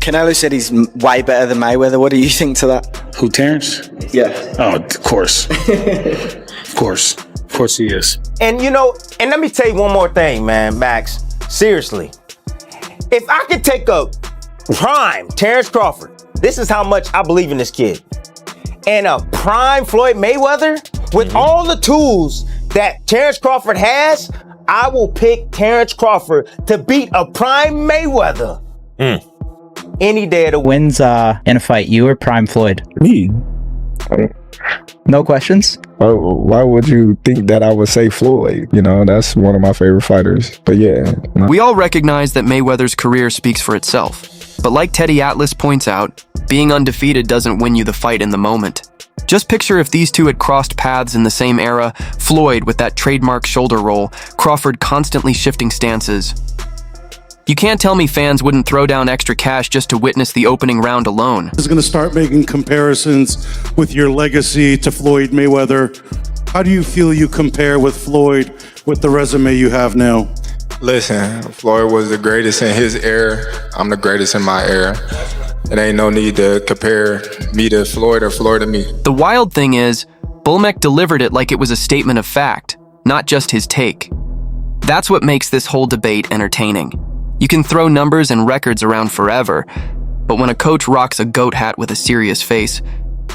Canelo said he's way better than Mayweather. What do you think to that? Who, Terence? Yeah. Oh, of course. Of course. Of course he is. And you know, and let me tell you one more thing, man, Max. Seriously. If I could take a prime Terence Crawford, this is how much I believe in this kid, and a prime Floyd Mayweather, with all the tools that Terence Crawford has, I will pick Terence Crawford to beat a prime Mayweather any day of the week. Wins in a fight, you or prime Floyd? Me. No questions? Why would you think that I would say Floyd? You know, that's one of my favorite fighters. But yeah. We all recognize that Mayweather's career speaks for itself. But like Teddy Atlas points out, being undefeated doesn't win you the fight in the moment. Just picture if these two had crossed paths in the same era, Floyd with that trademark shoulder roll, Crawford constantly shifting stances. You can't tell me fans wouldn't throw down extra cash just to witness the opening round alone. Is going to start making comparisons with your legacy to Floyd Mayweather. How do you feel you compare with Floyd with the resume you have now? Listen, Floyd was the greatest in his era. I'm the greatest in my era. It ain't no need to compare me to Floyd or Floyd to me. The wild thing is, BoMac delivered it like it was a statement of fact, not just his take. That's what makes this whole debate entertaining. You can throw numbers and records around forever, but when a coach rocks a goat hat with a serious face,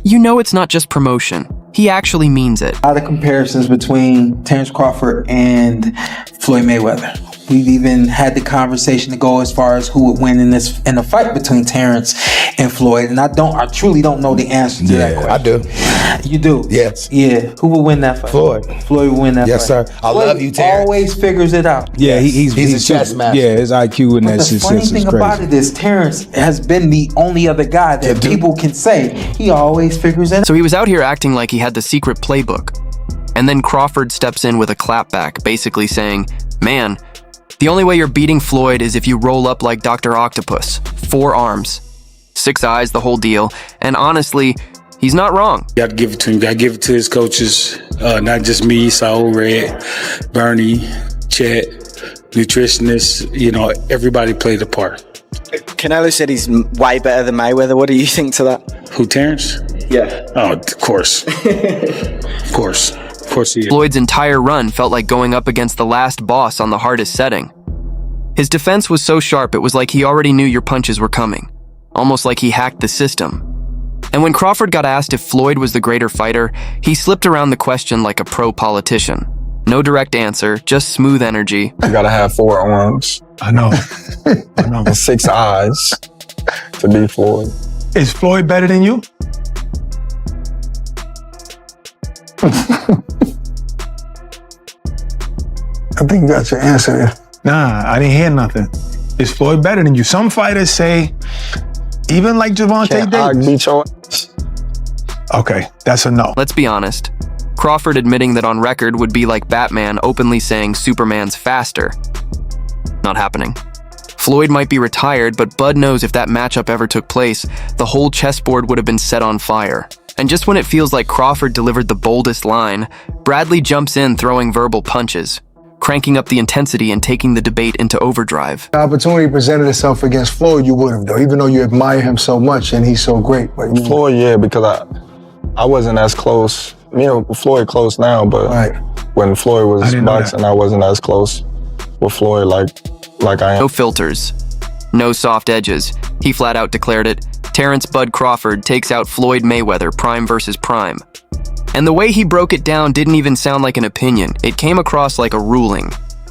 you know it's not just promotion. He actually means it. A lot of comparisons between Terence Crawford and Floyd Mayweather. We've even had the conversation to go as far as who would win in the fight between Terence and Floyd. And I truly don't know the answer to that question. I do. You do? Yes. Yeah. Who will win that fight? Floyd. Floyd will win that fight. Yes, sir. I love you, Terence. Always figures it out. Yeah, he's a chess master. Yeah, his IQ and But that the shit funny is thing crazy. about it is Terence has been the only other guy that people can say he always figures it out. So he was out here acting like he had the secret playbook. And then Crawford steps in with a clapback, basically saying, man, the only way you're beating Floyd is if you roll up like Dr. Octopus. 4 arms, 6 eyes, the whole deal. And honestly, he's not wrong. You got to give it to him. You got to give it to his coaches. Not just me, Saul, Red, Bernie, Chet, nutritionists. You know, everybody played a part. Canelo said he's way better than Mayweather. What do you think to that? Who, Terence? Yeah. Oh, of course. Of course. Of course he is. Floyd's entire run felt like going up against the last boss on the hardest setting. His defense was so sharp it was like he already knew your punches were coming, almost like he hacked the system. And when Crawford got asked if Floyd was the greater fighter, he slipped around the question like a pro politician. No direct answer, just smooth energy. You gotta have 4 arms. I know. I know. And 6 eyes to beat Floyd. Is Floyd better than you? I think you got your answer there. Nah, I didn't hear nothing. Is Floyd better than you? Some fighters say, even like Gervonta Davis. Beat your ass. Okay, that's a no. Let's be honest. Crawford admitting that on record would be like Batman openly saying Superman's faster. Not happening. Floyd might be retired, but Bud knows if that matchup ever took place, the whole chessboard would have been set on fire. And just when it feels like Crawford delivered the boldest line, Bradley jumps in throwing verbal punches, cranking up the intensity and taking the debate into overdrive. The opportunity presented itself against Floyd, you would have, though, even though you admire him so much and he's so great. But Floyd, yeah, because I wasn't as close. You know, Floyd close now, but when Floyd was boxing, I wasn't as close with Floyd like I am. No filters, no soft edges. He flat out declared it. Terence Bud Crawford takes out Floyd Mayweather, prime versus prime. And the way he broke it down didn't even sound like an opinion. It came across like a ruling.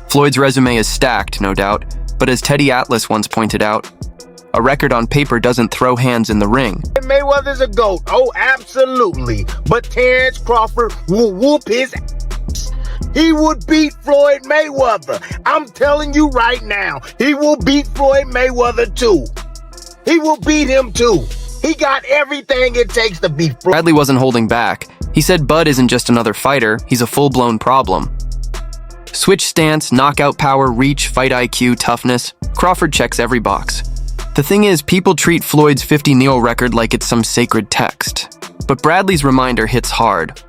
Floyd's resume is stacked, no doubt, but as Teddy Atlas once pointed out, a record on paper doesn't throw hands in the ring. Mayweather's a GOAT. Oh, absolutely. But Terence Crawford will whoop his ass. He would beat Floyd Mayweather. I'm telling you right now, he will beat Floyd Mayweather too. He will beat him too. He got everything it takes to beat Floyd. Bradley wasn't holding back. He said Bud isn't just another fighter, he's a full-blown problem. Switch stance, knockout power, reach, fight IQ, toughness. Crawford checks every box. The thing is, people treat Floyd's 50-0 record like it's some sacred text. But Bradley's reminder hits hard.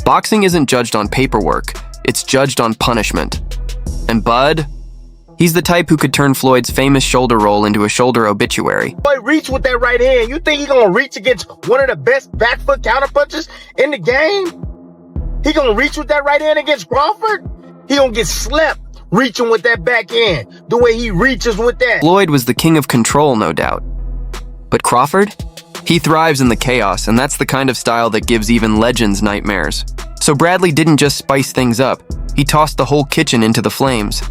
Boxing isn't judged on paperwork, it's judged on punishment. And Bud? He's the type who could turn Floyd's famous shoulder roll into a shoulder obituary. Boy, reach with that right hand. You think he gonna reach against one of the best back foot counterpunchers in the game? He gonna reach with that right hand against Crawford? He gonna get slept reaching with that back hand, the way he reaches with that. Floyd was the king of control, no doubt. But Crawford? He thrives in the chaos, and that's the kind of style that gives even legends nightmares. So Bradley didn't just spice things up, he tossed the whole kitchen into the flames.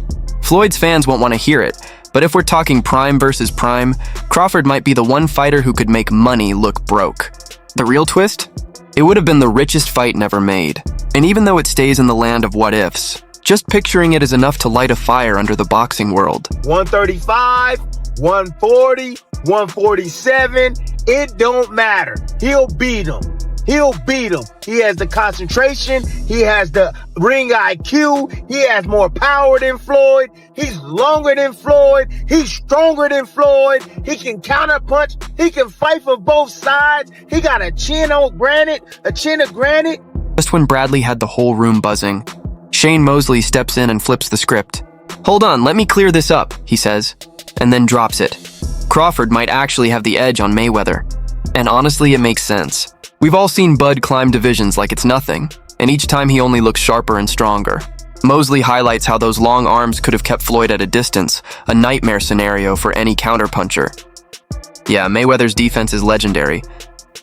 Floyd's fans won't want to hear it, but if we're talking prime versus prime, Crawford might be the one fighter who could make money look broke. The real twist? It would have been the richest fight never made. And even though it stays in the land of what ifs, just picturing it is enough to light a fire under the boxing world. 135, 140, 147, it don't matter. He'll beat him. He'll beat him. He has the concentration. He has the ring IQ. He has more power than Floyd. He's longer than Floyd. He's stronger than Floyd. He can counterpunch. He can fight for both sides. He got a chin of granite. Just when Bradley had the whole room buzzing, Shane Mosley steps in and flips the script. "Hold on, let me clear this up," he says, and then drops it. Crawford might actually have the edge on Mayweather. And honestly, it makes sense. We've all seen Bud climb divisions like it's nothing, and each time he only looks sharper and stronger. Mosley highlights how those long arms could have kept Floyd at a distance, a nightmare scenario for any counterpuncher. Yeah, Mayweather's defense is legendary,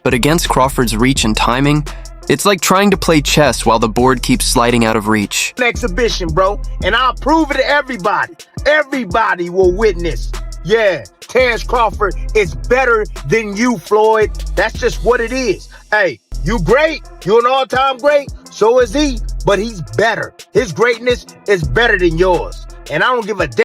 but against Crawford's reach and timing, it's like trying to play chess while the board keeps sliding out of reach. Exhibition, bro, and I'll prove it to everybody. Everybody will witness. Yeah, Terence Crawford is better than you, Floyd. That's just what it is. Hey, you great. You're an all-time great. So is he, but he's better. His greatness is better than yours. And I don't give a damn.